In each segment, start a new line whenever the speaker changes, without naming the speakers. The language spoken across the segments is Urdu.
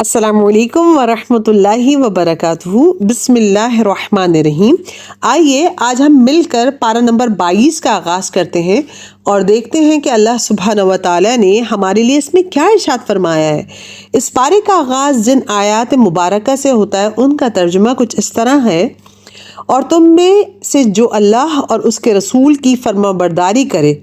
السلام علیکم ورحمۃ اللہ وبرکاتہ۔ بسم اللہ الرحمن الرحیم۔ آئیے آج ہم مل کر پارہ نمبر 22 کا آغاز کرتے ہیں اور دیکھتے ہیں کہ اللہ سبحانہ و تعالیٰ نے ہمارے لیے اس میں کیا ارشاد فرمایا ہے۔ اس پارے کا آغاز جن آیات مبارکہ سے ہوتا ہے ان کا ترجمہ کچھ اس طرح ہے: اور تم میں سے جو اللہ اور اس کے رسول کی فرما برداری کرے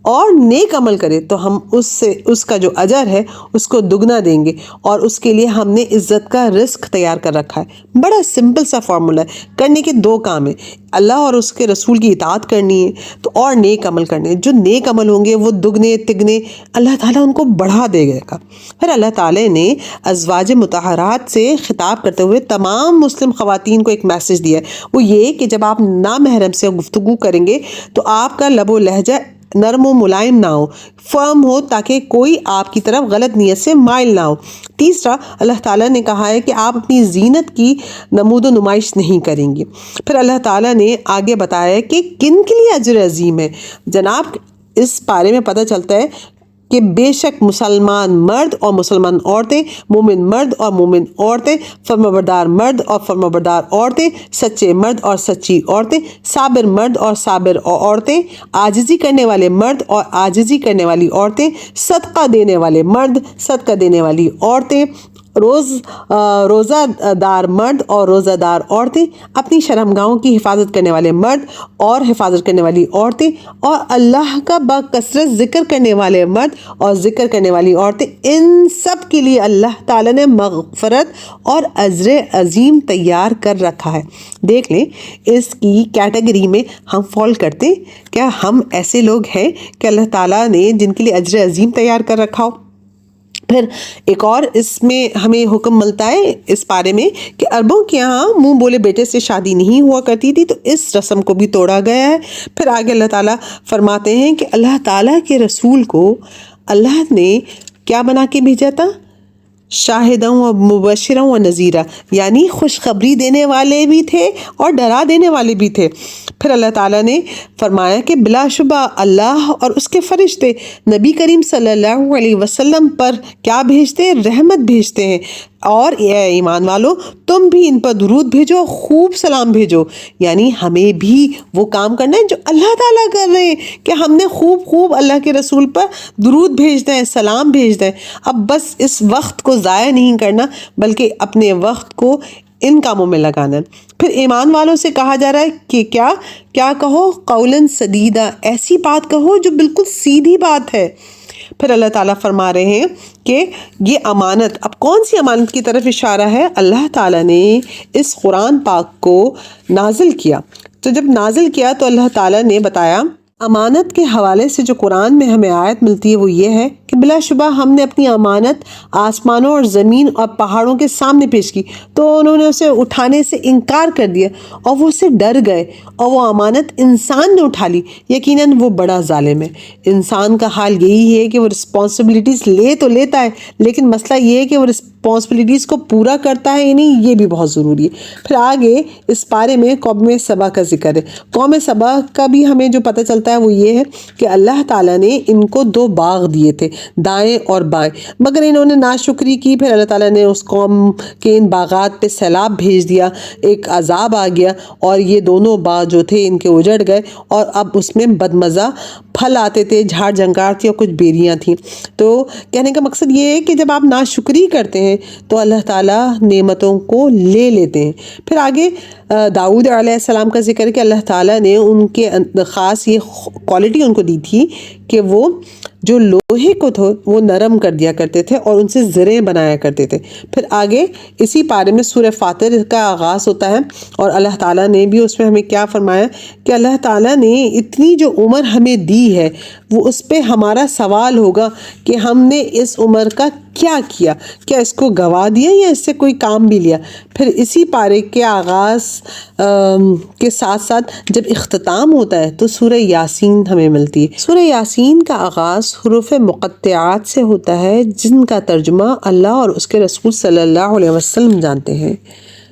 اور نیک عمل کرے تو ہم اس کا جو اجر ہے اس کو دگنا دیں گے، اور اس کے لیے ہم نے عزت کا رزق تیار کر رکھا ہے۔ بڑا سمپل سا فارمولا ہے، کرنے کے دو کام ہیں، اللہ اور اس کے رسول کی اطاعت کرنی ہے تو اور نیک عمل کرنے۔ جو نیک عمل ہوں گے وہ دگنے تگنے اللہ تعالیٰ ان کو بڑھا دے گا۔ پھر اللہ تعالیٰ نے ازواج مطہرات سے خطاب کرتے ہوئے تمام مسلم خواتین کو ایک میسج دیا ہے، وہ یہ کہ جب آپ نامحرم سے گفتگو کریں گے تو آپ کا لب و لہجہ نرم و ملائم نہ ہو، فرم ہو، تاکہ کوئی آپ کی طرف غلط نیت سے مائل نہ ہو۔ تیسرا، اللہ تعالیٰ نے کہا ہے کہ آپ اپنی زینت کی نمود و نمائش نہیں کریں گی۔ پھر اللہ تعالیٰ نے آگے بتایا کہ کن کے لیے اجر عظیم ہے۔ جناب اس بارے میں پتہ چلتا ہے کہ بے شک مسلمان مرد اور مسلمان عورتیں، مومن مرد اور مومن عورتیں، فرمانبردار مرد اور فرمانبردار عورتیں، سچے مرد اور سچی عورتیں، صابر مرد اور صابر عورتیں، عاجزی کرنے والے مرد اور عاجزی کرنے والی عورتیں، صدقہ دینے والے مرد، صدقہ دینے والی عورتیں، روزہ دار مرد اور روزہ دار عورتیں، اپنی شرمگاہوں کی حفاظت کرنے والے مرد اور حفاظت کرنے والی عورتیں، اور اللہ کا بکثرت ذکر کرنے والے مرد اور ذکر کرنے والی عورتیں۔ ان سب کے لیے اللہ تعالیٰ نے مغفرت اور اجر عظیم تیار کر رکھا ہے۔ دیکھ لیں اس کی کیٹیگری میں ہم فال کرتے، کیا ہم ایسے لوگ ہیں کہ اللہ تعالیٰ نے جن کے لیے اجر عظیم تیار کر رکھا ہو؟ پھر ایک اور اس میں ہمیں حکم ملتا ہے اس بارے میں کہ عربوں کے یہاں منہ بولے بیٹے سے شادی نہیں ہوا کرتی تھی، تو اس رسم کو بھی توڑا گیا ہے۔ پھر آگے اللہ تعالیٰ فرماتے ہیں کہ اللہ تعالیٰ کے رسول کو اللہ نے کیا بنا کے بھیجا تھا؟ شاہداں و مبشراں و نذیرا، یعنی خوشخبری دینے والے بھی تھے اور ڈرا دینے والے بھی تھے۔ پھر اللہ تعالیٰ نے فرمایا کہ بلا شبہ اللہ اور اس کے فرشتے نبی کریم صلی اللہ علیہ وسلم پر کیا بھیجتے ہیں؟ رحمت بھیجتے ہیں، اور اے ایمان والو تم بھی ان پر درود بھیجو، خوب سلام بھیجو۔ یعنی ہمیں بھی وہ کام کرنا ہے جو اللہ تعالیٰ کر رہے ہیں کہ ہم نے خوب اللہ کے رسول پر درود بھیجنا ہے، سلام بھیجنا ہے۔ اب بس اس وقت کو ضائع نہیں کرنا بلکہ اپنے وقت کو ان کاموں میں لگانا ہے۔ پھر ایمان والوں سے کہا جا رہا ہے کہ کیا کہو؟ قولاً سدیدا، ایسی بات کہو جو بالکل سیدھی بات ہے۔ پھر اللہ تعالیٰ فرما رہے ہیں کہ یہ امانت، اب کون سی امانت کی طرف اشارہ ہے؟ اللہ تعالیٰ نے اس قرآن پاک کو نازل کیا، تو جب نازل کیا تو اللہ تعالیٰ نے بتایا امانت کے حوالے سے جو قرآن میں ہمیں آیت ملتی ہے وہ یہ ہے کہ بلا شبہ ہم نے اپنی امانت آسمانوں اور زمین اور پہاڑوں کے سامنے پیش کی تو انہوں نے اسے اٹھانے سے انکار کر دیا اور وہ اسے ڈر گئے، اور وہ امانت انسان نے اٹھا لی، یقیناً وہ بڑا ظالم ہے۔ انسان کا حال یہی ہے کہ وہ رسپانسبلٹیز لے تو لیتا ہے، لیکن مسئلہ یہ ہے کہ وہ رسپانسبلٹیز کو پورا کرتا ہے یا نہیں، یہ بھی بہت ضروری ہے۔ پھر آگے اس بارے میں قوم سبا کا ذکر ہے۔ قوم سبا کا بھی ہمیں جو پتہ چلتا ہے وہ یہ ہے کہ اللہ تعالیٰ نے ان کو 2 باغ دیے تھے، دائیں اور بائیں، مگر انہوں نے ناشکری کی۔ پھر اللہ تعالیٰ نے اس قوم کے ان باغات پہ سیلاب بھیج دیا، ایک عذاب آ گیا، اور یہ دونوں باغ جو تھے ان کے اجڑ گئے، اور اب اس میں بدمزہ پھل آتے تھے، جھاڑ جھنکار تھی اور کچھ بیریاں تھیں۔ تو کہنے کا مقصد یہ ہے کہ جب آپ ناشکری کرتے ہیں تو اللہ تعالیٰ نعمتوں کو لے لیتے ہیں۔ پھر آگے داؤد علیہ السلام کا ذکر ہے کہ اللہ تعالیٰ نے ان کے خاص یہ کوالٹی ان کو دی تھی کہ وہ جو لوہے کو تھے وہ نرم کر دیا کرتے تھے اور ان سے زریں بنایا کرتے تھے۔ پھر آگے اسی پارے میں سورہ فاطر کا آغاز ہوتا ہے، اور اللہ تعالیٰ نے بھی اس میں ہمیں کیا فرمایا کہ اللہ تعالیٰ نے اتنی جو عمر ہمیں دی ہے وہ اس پہ ہمارا سوال ہوگا کہ ہم نے اس عمر کا کیا کیا اس کو گوا دیا یا اس سے کوئی کام بھی لیا۔ پھر اسی پارے کے آغاز کے ساتھ ساتھ جب اختتام ہوتا ہے تو سورہ یاسین ہمیں ملتی ہے۔ سورہ یاسین کا آغاز حروف مقطعات سے ہوتا ہے جن کا ترجمہ اللہ اور اس کے رسول صلی اللہ علیہ وسلم جانتے ہیں۔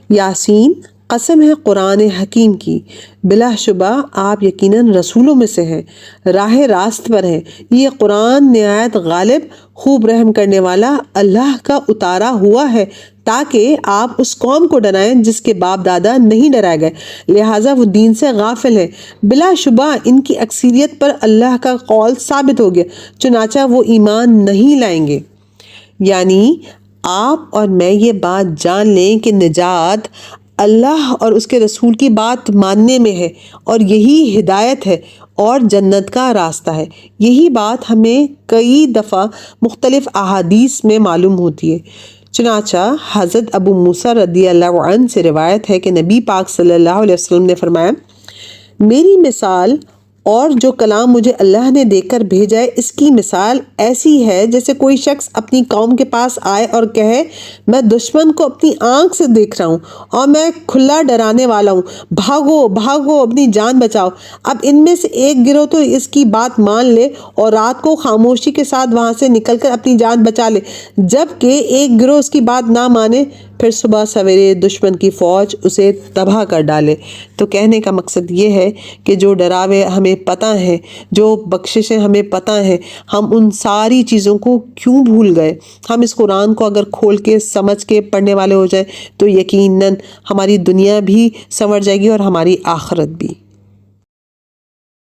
یاسین قسم ہے قرآن حکیم کی، بلا شبہ آپ یقیناً رسولوں میں سے ہیں، راہ راست پر ہیں۔ یہ قرآن نہایت غالب، خوب رحم کرنے والا اللہ کا اتارا ہوا ہے تاکہ آپ اس قوم کو ڈرائیں جس کے باپ دادا نہیں ڈرائے گئے، لہٰذا وہ دین سے غافل ہیں۔ بلا شبہ ان کی اکثریت پر اللہ کا قول ثابت ہو گیا، چنانچہ وہ ایمان نہیں لائیں گے۔ یعنی آپ اور میں یہ بات جان لیں کہ نجات اللہ اور اس کے رسول کی بات ماننے میں ہے، اور یہی ہدایت ہے اور جنت کا راستہ ہے۔ یہی بات ہمیں کئی دفعہ مختلف احادیث میں معلوم ہوتی ہے۔ چنانچہ حضرت ابو موسیٰ رضی اللہ عنہ سے روایت ہے کہ نبی پاک صلی اللہ علیہ وسلم نے فرمایا، میری مثال اور جو کلام مجھے اللہ نے دے کر بھیجا ہے اس کی مثال ایسی ہے جیسے کوئی شخص اپنی قوم کے پاس آئے اور کہے، میں دشمن کو اپنی آنکھ سے دیکھ رہا ہوں اور میں کھلا ڈرانے والا ہوں، بھاگو بھاگو اپنی جان بچاؤ۔ اب ان میں سے ایک گروہ تو اس کی بات مان لے اور رات کو خاموشی کے ساتھ وہاں سے نکل کر اپنی جان بچا لے، جبکہ ایک گروہ اس کی بات نہ مانے، پھر صبح سویرے دشمن کی فوج اسے تباہ کر ڈالے۔ تو کہنے کا مقصد یہ ہے کہ جو ڈراوے ہمیں پتہ ہیں، جو بخششیں ہمیں پتہ ہیں، ہم ان ساری چیزوں کو کیوں بھول گئے؟ ہم اس قرآن کو اگر کھول کے سمجھ کے پڑھنے والے ہو جائیں تو یقیناً ہماری دنیا بھی سنور جائے گی اور ہماری آخرت بھی۔